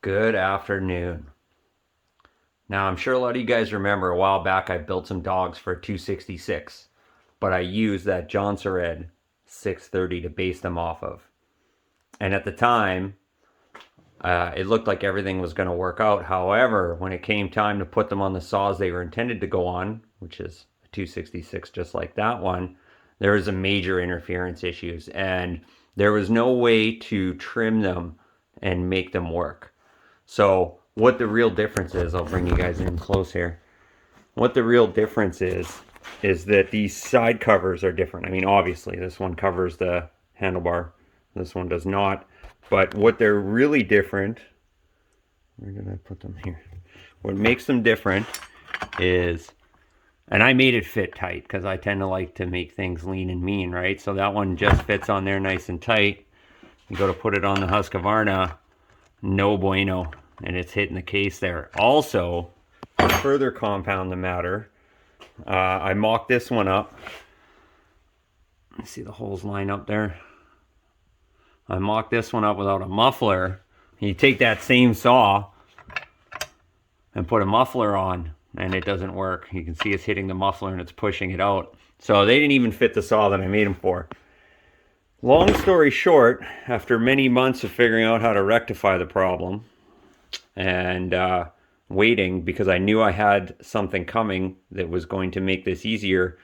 Good afternoon. Now, I'm sure a lot of you guys remember a while back I built some Dawgs for a 266, but I used that Johnson 630 to base them off of. And at the time, it looked like everything was going to work out. However, when it came time to put them on the saws they were intended to go on, which is a 266 just like that one, there was a major interference issues, and there was no way to trim them and make them work. So what the real difference is, I'll bring you guys in close here. What the real difference is that these side covers are different. I mean, obviously this one covers the handlebar, this one does not. But what they're really different, where did I put them here? What makes them different is, and I made it fit tight because I tend to like to make things lean and mean, right? So that one just fits on there nice and tight. You go to put it on the Husqvarna, no bueno, and it's hitting the case there. Also, to further compound the matter, I mocked this one up. You see the holes line up there? I mocked this one up without a muffler. You take that same saw and put a muffler on, and it doesn't work. You can see it's hitting the muffler and it's pushing it out. So they didn't even fit the saw that I made them for. Long story short, after many months of figuring out how to rectify the problem and waiting because I knew I had something coming that was going to make this easier,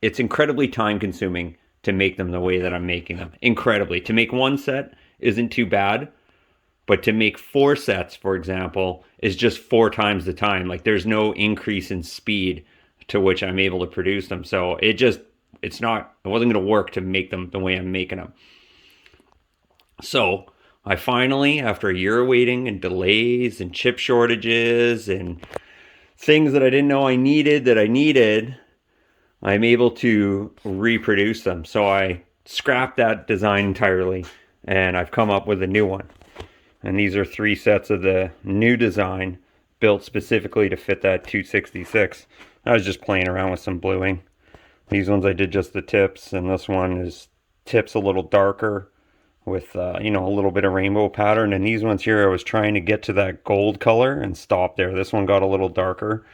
it's incredibly time consuming to make them the way that I'm making them. Incredibly. To make one set isn't too bad, but to make 4 sets, for example, is just 4 times the time. Like, there's no increase in speed to which I'm able to produce them. So it wasn't going to work to make them the way I'm making them. So I finally, after a year of waiting and delays and chip shortages and things that I didn't know I needed, I'm able to reproduce them. So I scrapped that design entirely and I've come up with a new one. And these are 3 sets of the new design built specifically to fit that 266. I was just playing around with some bluing. These ones I did just the tips, and this one is tips a little darker with a little bit of rainbow pattern. And these ones here I was trying to get to that gold color and stop there. This one got a little darker,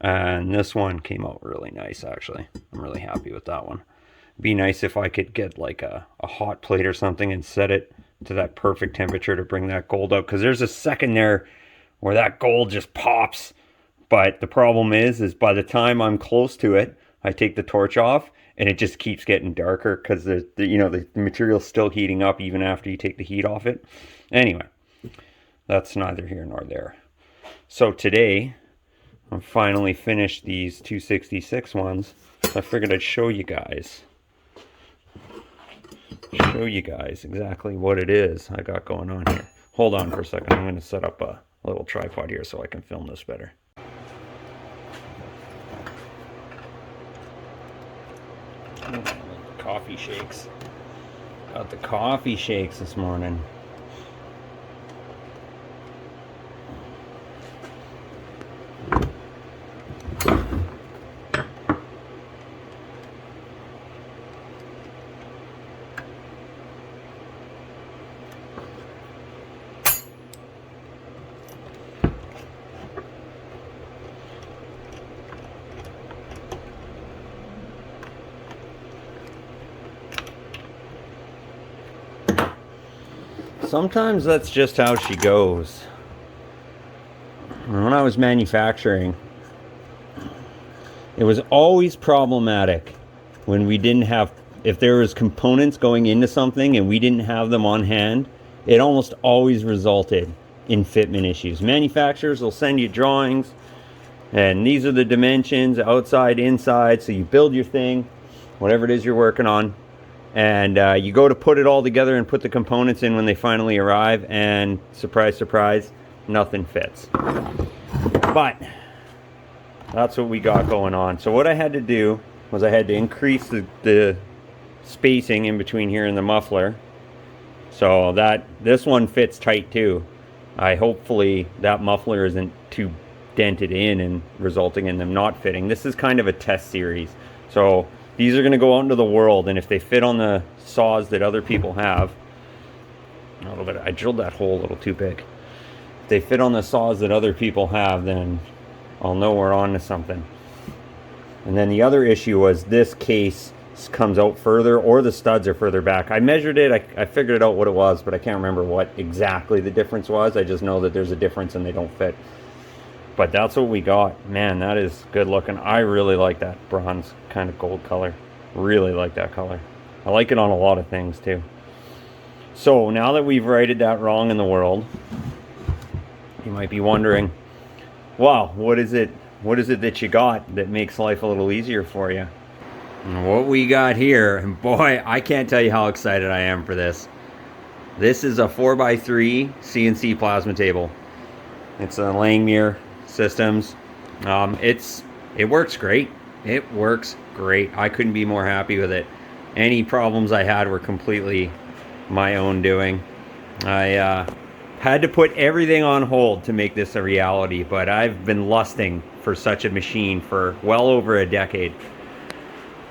and this one came out really nice actually. I'm really happy with that one. It'd be nice if I could get like a hot plate or something and set it to that perfect temperature to bring that gold out, because there's a second there where that gold just pops. But the problem is by the time I'm close to it, I take the torch off and it just keeps getting darker because the material's still heating up even after you take the heat off it. Anyway, that's neither here nor there. So today I'm finally finished these 266 ones. So I figured I'd show you guys exactly what it is I got going on here. Hold on for a second. I'm going to set up a little tripod here so I can film this better. Coffee shakes. Got the coffee shakes this morning. Sometimes that's just how she goes. When I was manufacturing, it was always problematic when we didn't have, if there was components going into something and we didn't have them on hand, it almost always resulted in fitment issues. Manufacturers will send you drawings and these are the dimensions, outside, inside, so you build your thing, whatever it is you're working on. And you go to put it all together and put the components in when they finally arrive, and surprise, surprise, nothing fits. But that's what we got going on. So what I had to do was I had to increase the spacing in between here and the muffler, so that this one fits tight too. Hopefully that muffler isn't too dented in and resulting in them not fitting. This is kind of a test series. So these are going to go out into the world, and if they fit on the saws that other people have, a little bit, I drilled that hole a little too big. they fit on the saws that other people have, then I'll know we're on to something. And then the other issue was this case comes out further, or the studs are further back. I measured it, I figured out what it was, but I can't remember what exactly the difference was. I just know that there's a difference and they don't fit. But that's what we got. Man, that is good looking. I really like that bronze kind of gold color. Really like that color. I like it on a lot of things too. So now that we've righted that wrong in the world, you might be wondering, wow, what is it that you got that makes life a little easier for you? And what we got here, and boy, I can't tell you how excited I am for this. This is a 4x3 CNC plasma table. It's a Langmuir Systems. It works great. It works great. I couldn't be more happy with it. Any problems I had were completely my own doing. I had to put everything on hold to make this a reality, but I've been lusting for such a machine for well over a decade.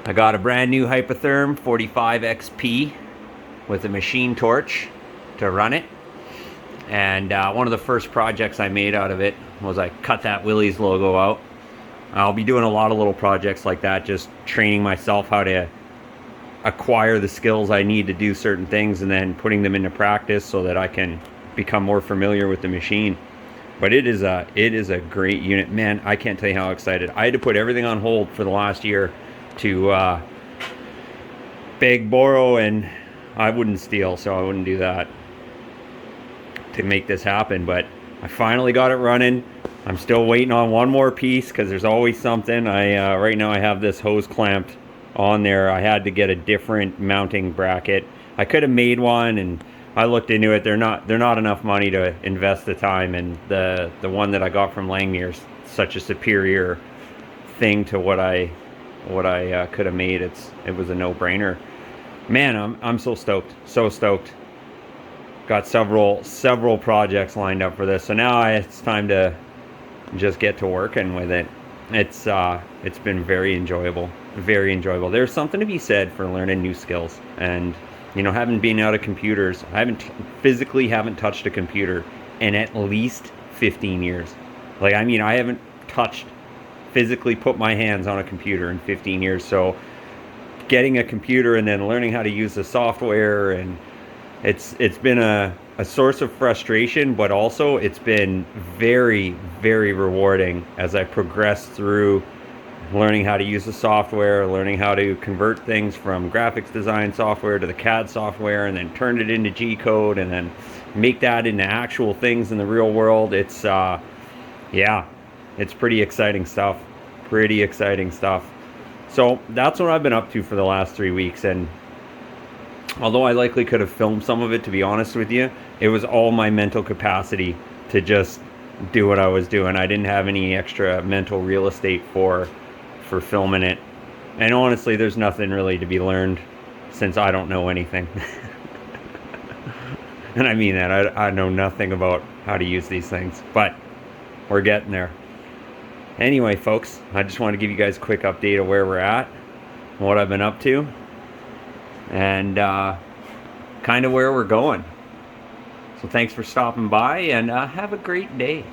I got a brand new Hypotherm 45XP with a machine torch to run it. And one of the first projects I made out of it was I cut that Willys logo out. I'll be doing a lot of little projects like that, just training myself how to acquire the skills I need to do certain things and then putting them into practice so that I can become more familiar with the machine. But it is a great unit. Man, I can't tell you how excited. I had to put everything on hold for the last year to beg, borrow, and I wouldn't steal, so I wouldn't do that to make this happen. But I finally got it running. I'm still waiting on one more piece because there's always something. Right now I have this hose clamped on there. I had to get a different mounting bracket. I could have made one, and I looked into it. They're not enough money to invest the time, and the one that I got from Langmuir's such a superior thing to what I could have made. It was a no-brainer. Man, I'm so stoked. Got several projects lined up for this, so now it's time to just get to working with it. It's been very enjoyable. There's something to be said for learning new skills, and having been out of computers, I physically haven't touched a computer in at least 15 years. I haven't physically put my hands on a computer in 15 years. So getting a computer and then learning how to use the software, and it's been a source of frustration, but also it's been very, very rewarding as I progress through learning how to use the software, learning how to convert things from graphics design software to the CAD software, and then turn it into G-code, and then make that into actual things in the real world. It's pretty exciting stuff. So that's what I've been up to for the last 3 weeks. And although I likely could have filmed some of it, to be honest with you, it was all my mental capacity to just do what I was doing. I didn't have any extra mental real estate for filming it. And honestly, there's nothing really to be learned since I don't know anything. And I mean that. I know nothing about how to use these things, but we're getting there. Anyway, folks, I just want to give you guys a quick update of where we're at, what I've been up to, and kind of where we're going. So thanks for stopping by, and have a great day.